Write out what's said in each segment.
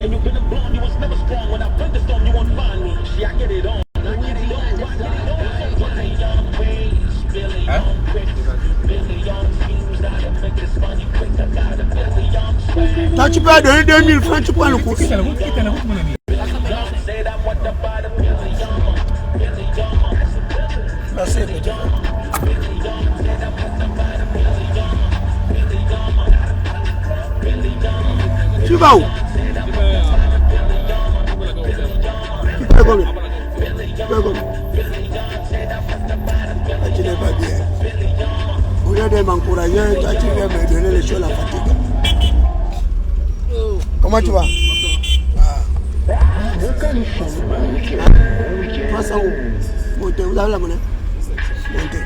And you've been a blonde, you was never strong. When I bring the storm, you won't find me. See, I get it on. Toi, tu peux donner 2000 francs, tu prends le coup. Merci, petit. Tu vas où? Tu peux combien? Tu peux combien? Tu n'es pas bien. Au lieu de m'encourager, toi tu viens me donner les choses à la fatigue. Comment tu vas? Passe en haut. Montez, vous avez la monnaie? Montez.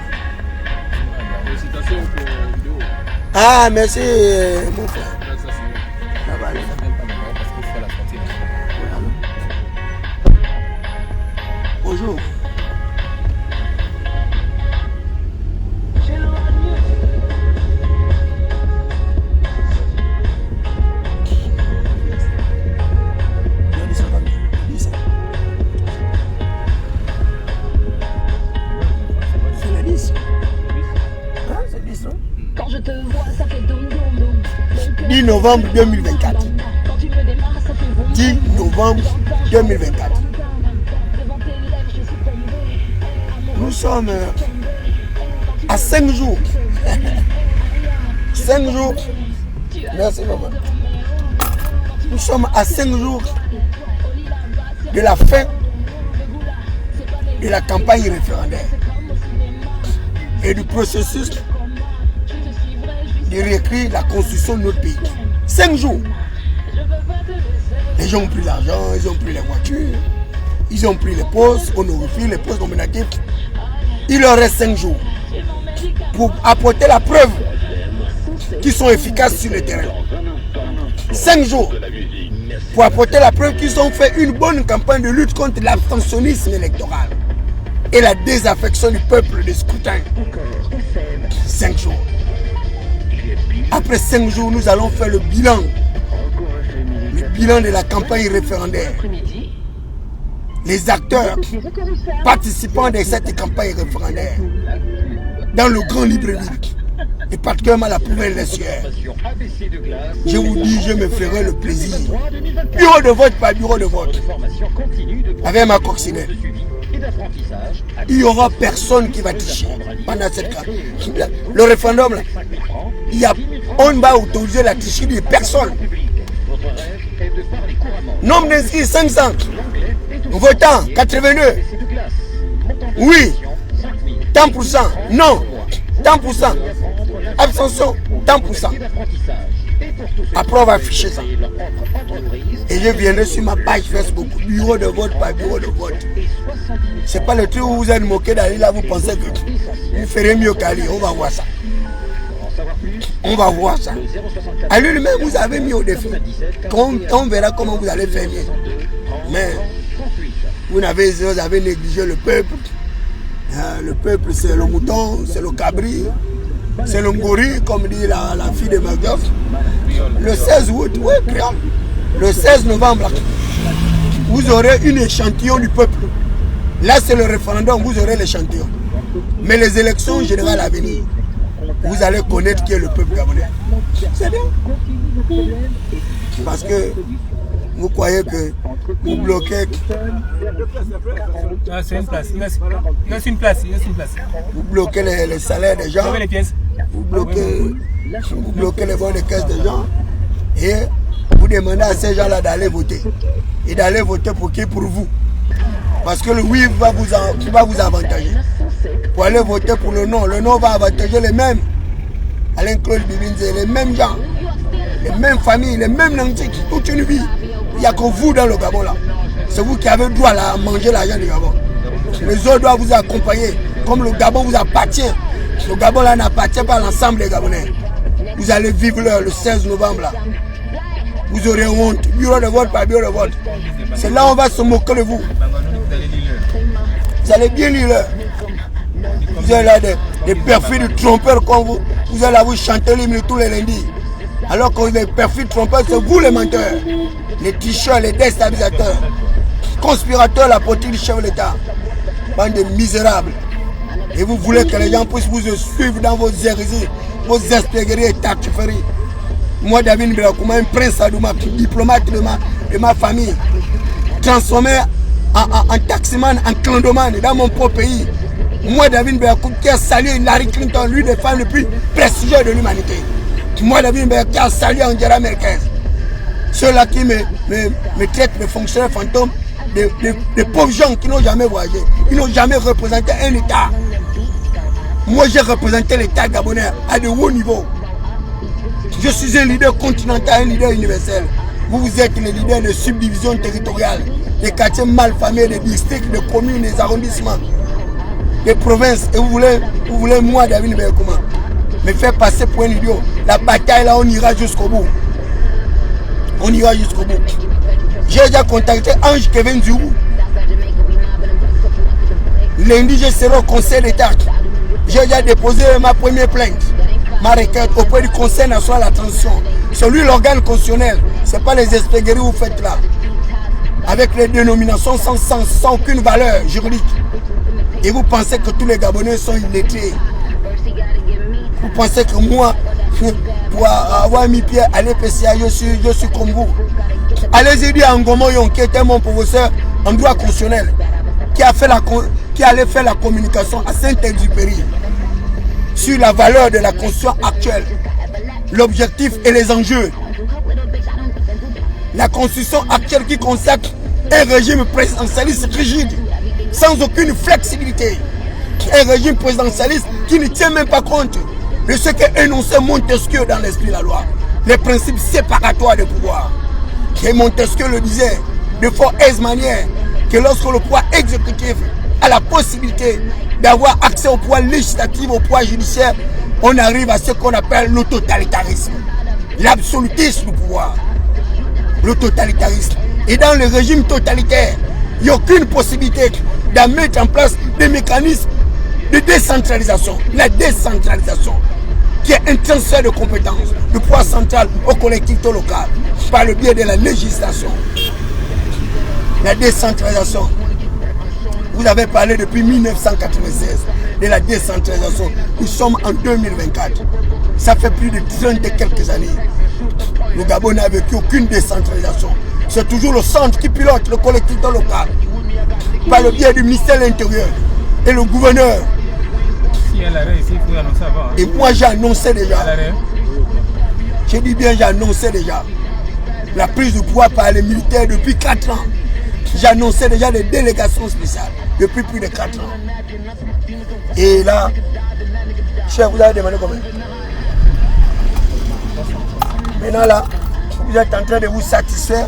Ah, merci mon frère. Ça va aller. Bonjour. Quand je te vois, ça fait doum doum doum. 10 novembre 2024. Quand tu me démarres, ça fait boum. 10 novembre 2024. Devant tes lèvres, je suis tombée. Nous sommes à 5 jours. 5 jours. Merci maman. Nous sommes à 5 jours de la fin de la campagne référendaire et du processus de réécrire la constitution de notre pays. 5 jours. Les gens ont pris l'argent, ils ont pris les voitures, ils ont pris les postes honorifiques, les postes nominatifs. Il leur reste 5 jours pour apporter la preuve qu'ils sont efficaces sur le terrain. 5 jours pour apporter la preuve qu'ils ont fait une bonne campagne de lutte contre l'abstentionnisme électoral et la désaffection du peuple des scrutins. 5 jours. Après 5 jours, nous allons faire le bilan de la campagne référendaire. Les acteurs participants de cette campagne référendaire dans le grand Libreville et particulièrement la poubelle des Sieurs. Je vous dis, je me ferai le plaisir, bureau de vote par bureau de vote, avec ma coccinelle. Il n'y aura personne qui va tricher pendant cette campagne. Le référendum, là, on va autoriser la tricherie de personne. Nombre d'inscrits 500. Votants 82. Oui. Tant pour cent. Non. Tant pour cent. Abstention. Tant pour cent. Après on va afficher ça. Et je viendrai sur ma page Facebook. Bureau de vote par bureau de vote. C'est pas le truc où vous êtes moqué d'aller là, vous pensez que vous ferez mieux qu'Ali. On va voir ça. On va voir ça. À lui-même, vous avez mis au défi. On verra comment vous allez faire mieux. Mais vous avez négligé le peuple. Le peuple, c'est le mouton, c'est le cabri, c'est le ngori, comme dit la fille de Magdoff. Le 16 août, oui, créole. Le 16 novembre, vous aurez une échantillon du peuple. Là, c'est le référendum, vous aurez l'échantillon. Mais les élections générales à venir, vous allez connaître qui est le peuple gabonais. C'est bien. Parce que vous croyez que vous bloquez. Ah, c'est une place. Il reste une place. Vous bloquez les salaires des gens. Vous bloquez les bons de caisse des gens. Et vous demandez à ces gens-là d'aller voter. Et d'aller voter pour qui? Pour vous. Parce que le oui va vous avantager. Pour aller voter pour le non va avantager les mêmes. Alain Claude Bibinze, les mêmes gens, les mêmes familles, les mêmes nantis, toute une vie. Il n'y a que vous dans le Gabon là. C'est vous qui avez le droit à manger l'argent du Gabon. Les autres doivent vous accompagner. Comme le Gabon vous appartient. Le Gabon là n'appartient pas à l'ensemble des Gabonais. Vous allez vivre le 16 novembre là. Vous aurez honte. Bureau de vote par bureau de vote. C'est là où on va se moquer de vous. Vous allez bien lire l'heure. Vous avez là des perfides trompeurs comme vous. Vous allez là vous chanter l'hymne tous les lundis. Alors que les perfides trompeurs, c'est vous les menteurs. les tricheurs, les déstabilisateurs, conspirateurs, la politique du chef de l'État. Bande de misérables. Et vous voulez que les gens puissent vous suivre dans vos hérésies, vos espiègleries et tartufferies. Moi, David Mbelakouma, un prince Adouma, diplomate de ma famille, transformé en taximan, en clandomane dans mon propre pays. Moi, David Mbelakouma, qui a salué Hillary Clinton, l'une des femmes les plus prestigieuses de l'humanité. Moi, David Mbelakouma, qui a salué Angela Merkel. Ceux-là qui me traitent de fonctionnaires fantômes, des pauvres gens qui n'ont jamais voyagé, ils n'ont jamais représenté un État. Moi, j'ai représenté l'État gabonais à de haut niveau. Je suis un leader continental, un leader universel. Vous êtes le leader de subdivisions territoriales, des quartiers mal famés, des districts, des communes, des arrondissements, des provinces. Et vous voulez moi, David Mbelakouma, me faire passer pour un idiot. La bataille là, on ira jusqu'au bout. On ira jusqu'au bout. J'ai déjà contacté Ange Kevin Zurou. Lundi, je serai au Conseil d'État. J'ai déjà déposé ma première plainte, ma requête auprès du Conseil national de la transition. C'est lui l'organe constitutionnel. Ce n'est pas les esprigueries que vous faites là. Avec les dénominations sans aucune valeur juridique. Et vous pensez que tous les Gabonais sont illettrés. Vous pensez que moi, pour avoir mis pied à l'EPCA, je suis comme vous. Allez-y dire à Ngomo Yon, qui était mon professeur en droit constitutionnel, qui allait faire la communication à Saint-Exupéry sur la valeur de la Constitution actuelle, l'objectif et les enjeux. La Constitution actuelle qui consacre un régime présidentialiste rigide, sans aucune flexibilité. Un régime présidentialiste qui ne tient même pas compte de ce qu'a énoncé Montesquieu dans l'esprit de la loi, les principes séparatoires de pouvoir. Et Montesquieu le disait de fort aise manière que lorsque le pouvoir exécutif a la possibilité d'avoir accès au pouvoir législatif, au pouvoir judiciaire, on arrive à ce qu'on appelle le totalitarisme, l'absolutisme du pouvoir, le totalitarisme. Et dans le régime totalitaire, il n'y a aucune possibilité de mettre en place des mécanismes de décentralisation. La décentralisation, qui est un transfert de compétences du pouvoir central aux collectivités locales, par le biais de la législation. La décentralisation. Vous avez parlé depuis 1996 de la décentralisation. Nous sommes en 2024. Ça fait plus de 30 et quelques années. Le Gabon n'a vécu aucune décentralisation. C'est toujours le centre qui pilote le collectivité locale par le biais du ministère de l'Intérieur et le gouverneur. Et moi j'ai annoncé déjà. Je dis bien j'ai annoncé déjà la prise de pouvoir par les militaires depuis 4 ans. J'ai annoncé déjà des délégations spéciales depuis plus de 4 ans. Et là, chef, vous avez demandé combien? Maintenant là, vous êtes en train de vous satisfaire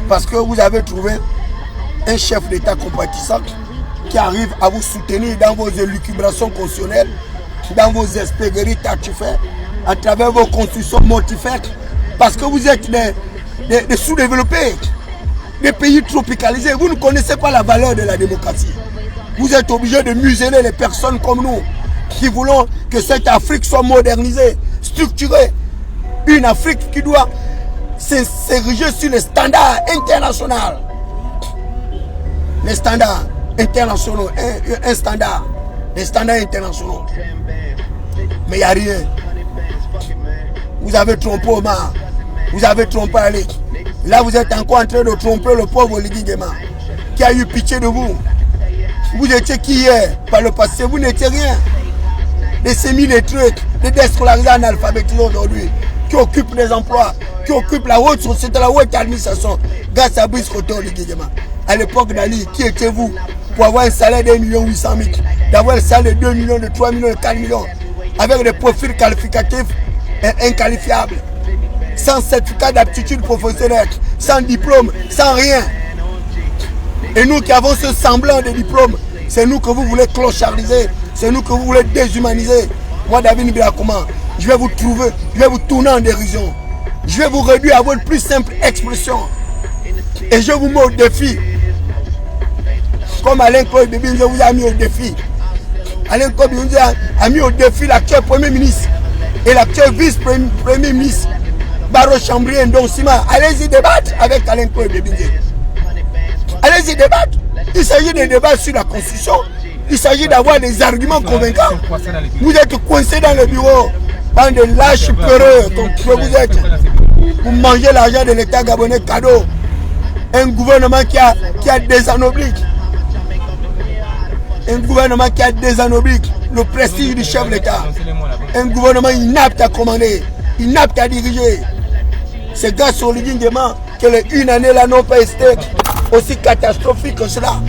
parce que vous avez trouvé un chef d'État compatissant qui arrive à vous soutenir dans vos élucubrations constitutionnelles, dans vos esprigueries tartuffaires, à travers vos constitutions mortifères, parce que vous êtes des sous-développés, des pays tropicalisés. Vous ne connaissez pas la valeur de la démocratie. Vous êtes obligés de museler les personnes comme nous, qui voulons que cette Afrique soit modernisée, structurée. Une Afrique qui doit s'ériger sur les standards internationaux. Les standards internationaux, un standard, les standards internationaux. Mais il n'y a rien. Vous avez trompé Omar, vous avez trompé Ali. Là, vous êtes encore en train de tromper le pauvre Oligui Nguema, qui a eu pitié de vous. Vous étiez qui hier, par le passé, vous n'étiez rien. Des semi-lettrés, des déscolarisés analphabétisés aujourd'hui, qui occupent des emplois, qui occupent la haute société, la haute administration, grâce à Brice Koto Oligui Nguema. À l'époque d'Ali, qui étiez-vous pour avoir un salaire de 1 800 000, d'avoir un salaire de 2 millions, de 3 millions, de 4 millions, avec des profils qualificatifs inqualifiables, sans certificat d'aptitude professionnelle, sans diplôme, sans rien. Et nous qui avons ce semblant de diplôme, c'est nous que vous voulez clochardiser, c'est nous que vous voulez déshumaniser. Moi, David Mbelakouma, je vais vous trouver, je vais vous tourner en dérision. Je vais vous réduire à votre plus simple expression. Et je vous mets au défi. Comme Alain Claude Bébinze vous a mis au défi. Alain Claude Bébinze a mis au défi l'actuel Premier ministre et l'actuel vice-premier ministre Baro Chambrien, Don Sima, allez-y débattre avec Alain Koé Bébinze. Allez-y débattre. Il s'agit de débattre sur la Constitution. Il s'agit d'avoir des arguments convaincants. Vous êtes coincés dans le bureau, bande de lâches peureux, comme vous êtes. Vous mangez l'argent de l'État gabonais cadeau. Un gouvernement qui a désanobli. Un gouvernement qui a désanobli le prestige du chef de l'État. Un gouvernement inapte à commander, inapte à diriger. Ces gars sur le Guinguement, que les une année là n'ont pas été aussi catastrophique que cela.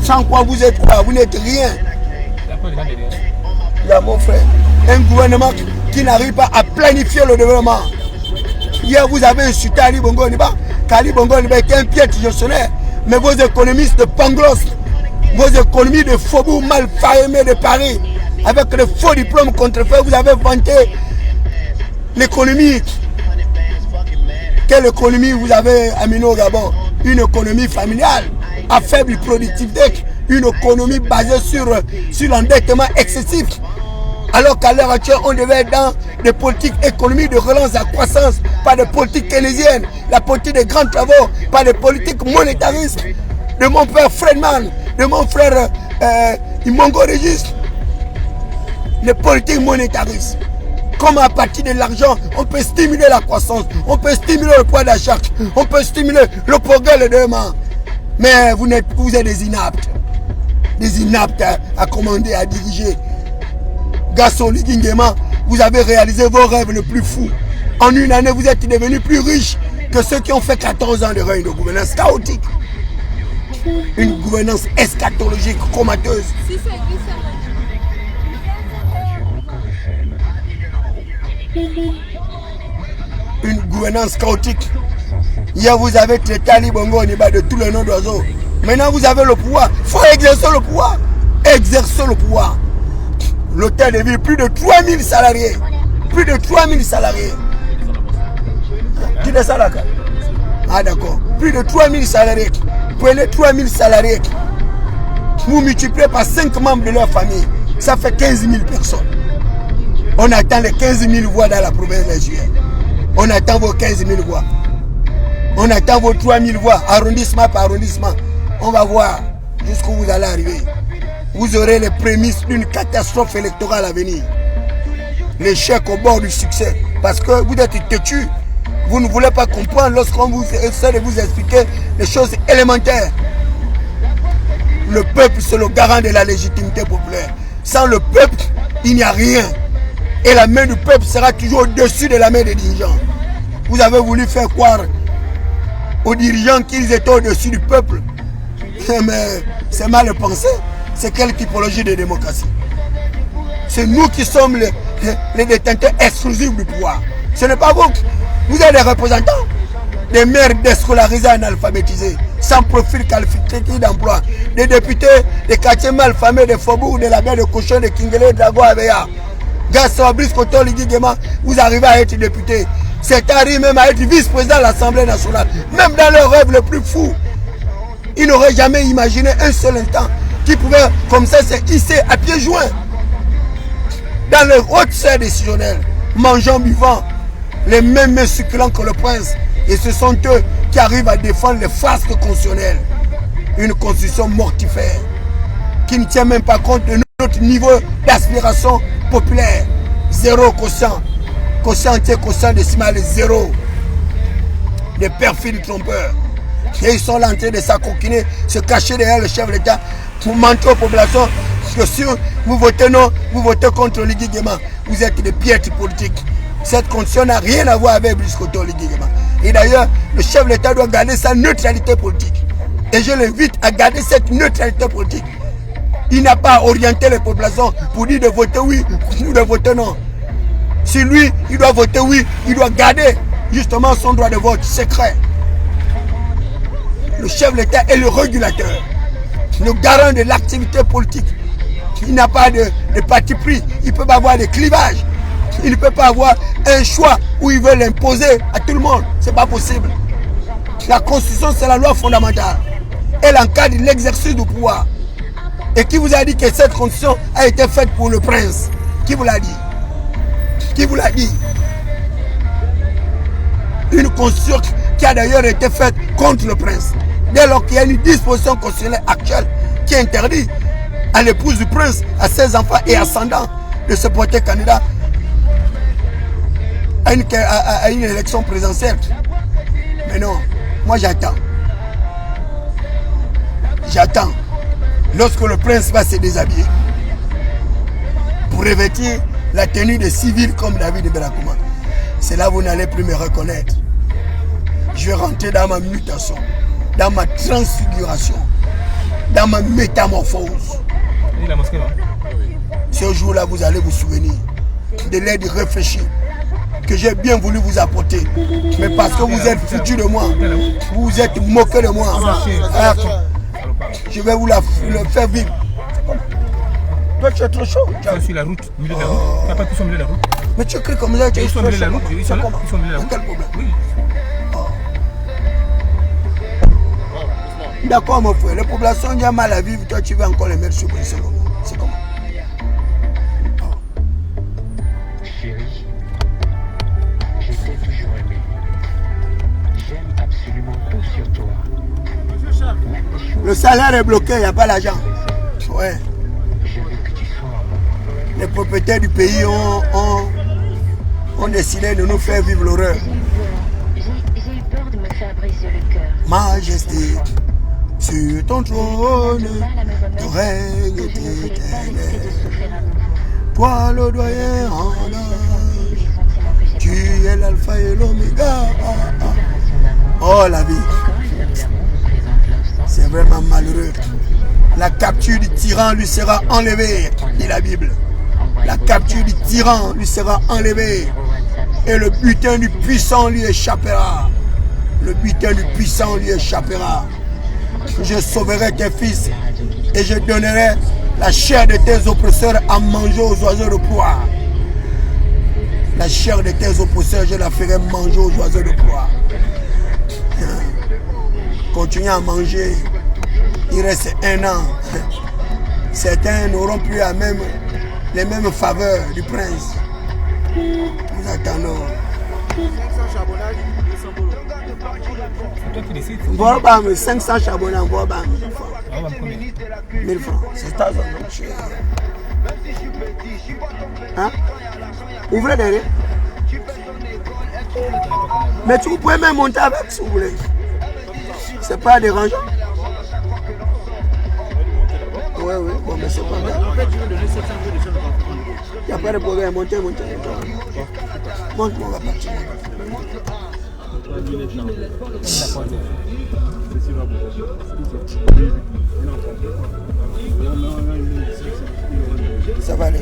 Sans quoi vous êtes quoi? Vous n'êtes rien. Il y a mon frère. Un gouvernement qui n'arrive pas à planifier le développement. Hier, vous avez insulté Ali Bongo Niba. Ali Bongo Niba était un piètre gestionnaire. Mais vos économistes de Pangloss, vos économies de faubourg mal faillés de Paris, avec les faux diplômes contrefaits, vous avez vanté l'économie. Quelle économie vous avez amené au Gabon? Une économie familiale, à faible productivité, une économie basée sur l'endettement excessif. Alors qu'à l'heure actuelle, on devait être dans des politiques économiques de relance à croissance, pas de politique keynésienne, la politique des grands travaux, pas de politique monétariste. De mon père Fredman, de mon frère Imongo Régis, les politiques monétaristes. Comme à partir de l'argent, on peut stimuler la croissance, on peut stimuler le poids d'achat, on peut stimuler le progrès, le développement. Mais vous êtes des inaptes à commander, à diriger. Gaston Liguingema, vous avez réalisé vos rêves les plus fous. En une année, vous êtes devenus plus riches que ceux qui ont fait 14 ans de règne de gouvernance chaotique. Une gouvernance eschatologique, comateuse. Une gouvernance chaotique. Hier, vous avez traité Ali Bongo Niba de tous les noms d'oiseaux. Maintenant, vous avez le pouvoir. Il faut exercer le pouvoir. Exercer le pouvoir. L'hôtel de ville, plus de 3000 salariés. Plus de 3000 salariés. Qui est ça là? Ah d'accord. Plus de 3000 salariés. Prenez 3000 salariés. Vous multipliez par 5 membres de leur famille. Ça fait 15 000 personnes. On attend les 15 000 voix dans la province de Juillet. On attend vos 15 000 voix. On attend vos 3 000 voix, arrondissement par arrondissement. On va voir jusqu'où vous allez arriver. Vous aurez les prémices d'une catastrophe électorale à venir. L'échec au bord du succès. Parce que vous êtes têtus. Vous ne voulez pas comprendre lorsqu'on vous essaie de vous expliquer les choses élémentaires. Le peuple, c'est le garant de la légitimité populaire. Sans le peuple, il n'y a rien. Et la main du peuple sera toujours au-dessus de la main des dirigeants. Vous avez voulu faire croire aux dirigeants qu'ils étaient au-dessus du peuple. Mais c'est mal pensé. C'est quelle typologie de démocratie? C'est nous qui sommes les détenteurs exclusifs du pouvoir. Ce n'est pas vous. Vous êtes des représentants des maires déscolarisés, analphabétisés, sans profil qualificatif d'emploi, des députés des quartiers malfamés, des faubourgs, de la baie de Cochon, de Kingele, de Lago Aveya. Gaston Brice-Koto Liguingema, vous arrivez à être député. C'est arrivé même à être vice-président de l'Assemblée nationale. Même dans leurs rêves les plus fous, ils n'auraient jamais imaginé un seul instant qui pouvait comme ça se hisser à pieds joints dans leur haute sphère décisionnelle, mangeant, buvant, les mêmes mains succulents que le prince. Et ce sont eux qui arrivent à défendre les fastes constitutionnelles. Une constitution mortifère qui ne tient même pas compte de notre niveau d'aspiration populaire. Zéro quotient. Quotient entier, quotient décimal, zéro. Des perfides trompeurs. Et ils sont là en train de s'acoquiner, se cacher derrière le chef de l'État pour mentir aux populations que si vous votez non, vous votez contre Liguingema. Vous êtes des piètres politiques. Cette condition n'a rien à voir avec Brice-Koto Liguingema. Et d'ailleurs, le chef de l'État doit garder sa neutralité politique. Et je l'invite à garder cette neutralité politique. Il n'a pas à orienter les populations pour dire de voter oui ou de voter non. Si lui, il doit voter oui, il doit garder justement son droit de vote secret. Le chef de l'État est le régulateur, le garant de l'activité politique. Il n'a pas de parti pris, il ne peut pas avoir de clivage. Il ne peut pas avoir un choix où il veut l'imposer à tout le monde. Ce n'est pas possible. La Constitution, c'est la loi fondamentale. Elle encadre l'exercice du pouvoir. Et qui vous a dit que cette Constitution a été faite pour le prince? Qui vous l'a dit? Qui vous l'a dit? Une constitution qui a d'ailleurs été faite contre le prince. Dès lors qu'il y a une disposition constitutionnelle actuelle qui interdit à l'épouse du prince, à ses enfants et ascendants de se porter candidat à une élection présidentielle. Mais non, moi j'attends. J'attends. Lorsque le prince va se déshabiller pour revêtir la tenue de civil comme David de Berakouma, c'est là que vous n'allez plus me reconnaître. Je vais rentrer dans ma mutation, dans ma transfiguration, dans ma métamorphose. Ce jour-là, vous allez vous souvenir de l'aide réfléchie que j'ai bien voulu vous apporter. Mais parce que vous êtes foutu de moi, vous vous êtes moqué de moi, alors, je vais vous le faire vivre. Toi, tu es trop chaud. Je suis sur la route, au milieu de la route. Tu n'as pas pu sur le milieu de la route. Mais tu écris comme ça, tu es Ils sont au milieu de la route. Ils sont là. Ils sont au milieu de la route. Quel problème? Oui. D'accord, mon frère. Les populations ont mal à vivre. Toi, tu veux encore les mettre sur position. C'est comment? Chérie, je t'ai toujours aimé. J'aime absolument tout sur toi. Même les choses Le salaire est bloqué, il n'y a pas l'argent. Ouais. je veux que tu sois en Les propriétaires du pays ont décidé de nous faire vivre l'horreur. J'ai eu peur de me faire briser le cœur. Majesté, sur ton trône, ton règne est Je ne voulais pas risquer éternel. de souffrir à nouveau. Toi le doyen en Les âge, sentiments que j'ai tu es l'alpha et l'oméga. déclaration d'amour. Oh la vie, Quand les hommes d'amour vous présentent leur sang, c'est vraiment malheureux. La capture du tyran lui sera enlevée, dit la Bible. La capture du tyran lui sera enlevée. Et le butin du puissant lui échappera. Le butin du puissant lui échappera. Je sauverai tes fils et je donnerai la chair de tes oppresseurs à manger aux oiseaux de proie. La chair de tes oppresseurs, je la ferai manger aux oiseaux de proie. Continuez à manger. Il reste 1 an. Certains n'auront plus les mêmes faveurs du prince. Nous attendons. C'est toi qui décides. Voilà, 500 charbonnats, voilà, On va me combien? 1000 francs. C'est ça, hein? Ouvrez derrière. Mais vous pouvez même monter avec si vous voulez. C'est pas dérangeant. Oui, oui, bon, mais c'est pas grave. Il n'y a pas de problème, montez. Monte, on va partir. Ça va aller.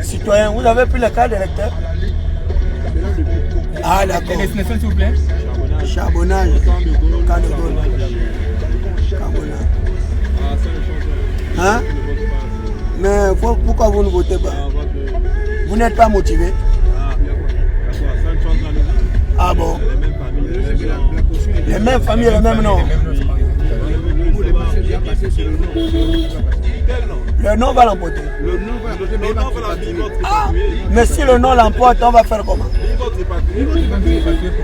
Citoyen, vous avez pris le carte d'électeur? Ah d'accord. Les destinations, s'il vous plaît. Charbonnage, camp de Gaulle. Charbonnage. Hein? Mais pourquoi vous ne votez pas? Vous n'êtes pas motivé? Ah bon? Les mêmes familles, les mêmes noms. Le nom va l'emporter. Ah, mais si le nom l'emporte, on va faire comment?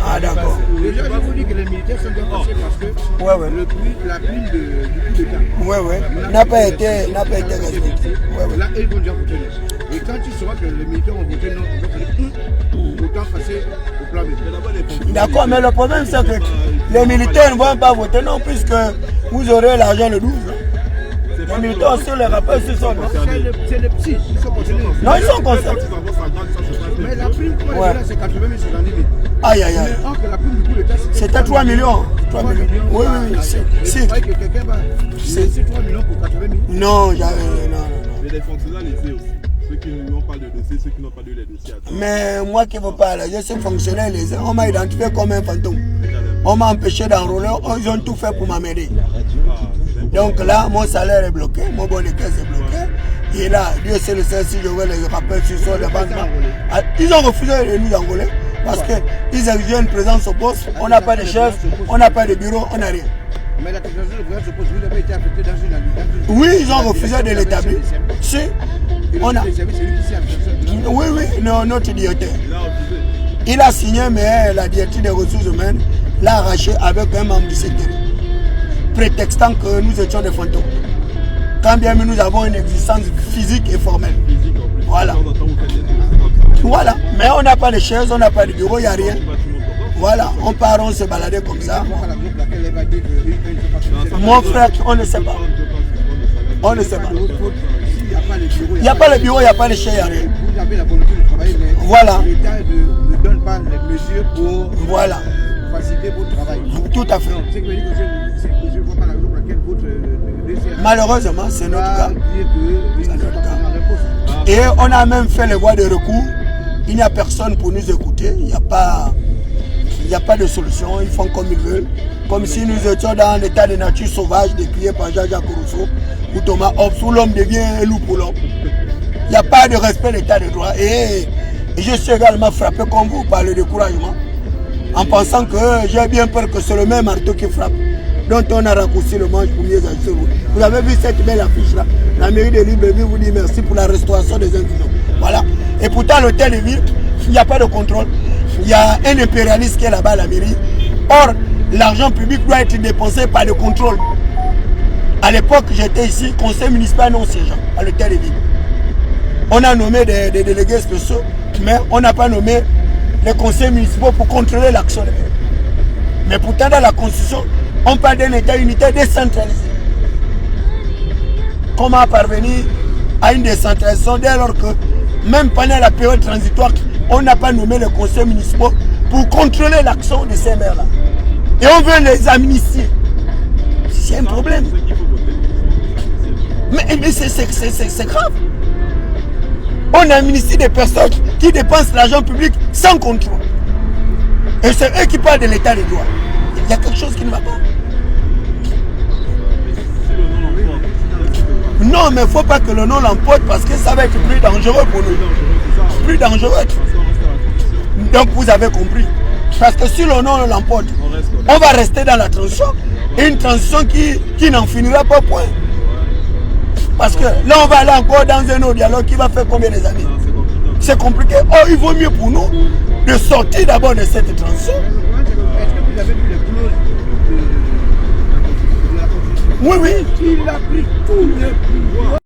Ah d'accord. Déjà, je vous dis que les militaires sont bien passés parce que Ouais. la prime du coup d'État Ouais. N'a pas été respecté. Ouais. là, ils vont déjà voter non. Et quand tu sauras que les militaires ont voté non, ils vont dire autant passer au plan B. D'accord, mais le problème c'est que les militaires ne vont pas voter non, puisque vous aurez l'argent le 12. Les militaires aussi, les rappels, ce sont. C'est les petits, ils sont concernés. Non, ils sont concernés. Mais la prime, pour les Ouais. là, c'est 80 000 sur l'année. Aïe. Mais or que la prime du coup d'État, C'était 3 millions. 3 millions. Oui. Si. Vous croyez que quelqu'un va laisser 3 millions pour 80 000? Non. Mais les fonctionnaires laissés aussi. Ceux qui n'ont pas de dossier, ceux qui n'ont pas de les dossiers. Mais moi qui vous parle, je suis fonctionnaire, on m'a identifié comme un fantôme. On m'a empêché d'enrôler, ils ont tout fait pour m'amener. Donc là, mon salaire est bloqué, mon bon de caisse est bloqué. Et là, Dieu sait le sait si je veux les rappeler sur son département. Ils ont refusé de nous enrôler parce qu'ils exigeaient une présence au poste. On n'a pas de chef, on n'a pas de bureau, on n'a rien. Mais la technologie de voyage se pose, vous avez été affecté dans une... Oui, ils ont refusé de l'établir. Si, on a... Oui, notre directeur. Il a signé, mais la directive des ressources humaines l'a arraché avec un membre du secteur, prétextant que nous étions des fantômes. Quand bien nous avons une existence physique et formelle. Voilà. Voilà. Mais on n'a pas de chaise, on n'a pas de bureau, il n'y a rien. Voilà, on part, on se balader comme ça. Mon frère, on ne sait pas. On ne sait pas. Il n'y a pas le bureau, il n'y a pas de chaise, il n'y a rien. Vous avez la volonté de travailler, mais voilà. l'État ne donne pas les mesures pour voilà. faciliter votre travail. Tout à fait. Donc, c'est que je ne vois pas la raison pour laquelle votre malheureusement, c'est notre cas. C'est notre cas. Et on a même fait les voies de recours. Il n'y a personne pour nous écouter. Il n'y a pas de solution. Ils font comme ils veulent. Comme si nous étions dans l'état de nature sauvage décrié par Jean-Jacques Rousseau ou Thomas Hobbes, où l'homme devient un loup pour l'homme. Il n'y a pas de respect de l'état de droit. Et je suis également frappé comme vous par le découragement, en pensant que j'ai bien peur que c'est le même marteau qui frappe, dont on a raccourci le manche pour mieux agir. Vous avez vu cette belle affiche là? La mairie de Libreville vous dit merci pour la restauration des indigents. Voilà. Et pourtant, l'hôtel de ville, il n'y a pas de contrôle. Il y a un impérialiste qui est là-bas à la mairie. Or, l'argent public doit être dépensé par le contrôle. À l'époque, j'étais ici, conseil municipal non siégeant, à l'hôtel de ville. On a nommé des délégués spéciaux, mais on n'a pas nommé les conseils municipaux pour contrôler l'action des maires. Mais pourtant, dans la Constitution, on parle d'un État unitaire décentralisé. Comment parvenir à une décentralisation dès lors que, même pendant la période transitoire, on n'a pas nommé les conseils municipaux pour contrôler l'action de ces maires-là. Et on veut les amnistier. C'est un problème. Mais c'est grave. On amnistie des personnes qui dépensent l'argent public sans contrôle. Et c'est eux qui parlent de l'état de droit. Il y a quelque chose qui ne va pas. Non, mais il ne faut pas que le nom l'emporte parce que ça va être plus dangereux pour nous. Plus dangereux. Donc vous avez compris. Parce que si le nom l'emporte, on va rester dans la transition. Et une transition qui n'en finira pas point. Parce que là, on va aller encore dans un autre dialogue qui va faire combien des années? C'est compliqué. Oh, il vaut mieux pour nous de sortir d'abord de cette transition. Est-ce que vous avez vu les clauses de la Constitution? Oui, oui. Il a pris tous les pouvoirs.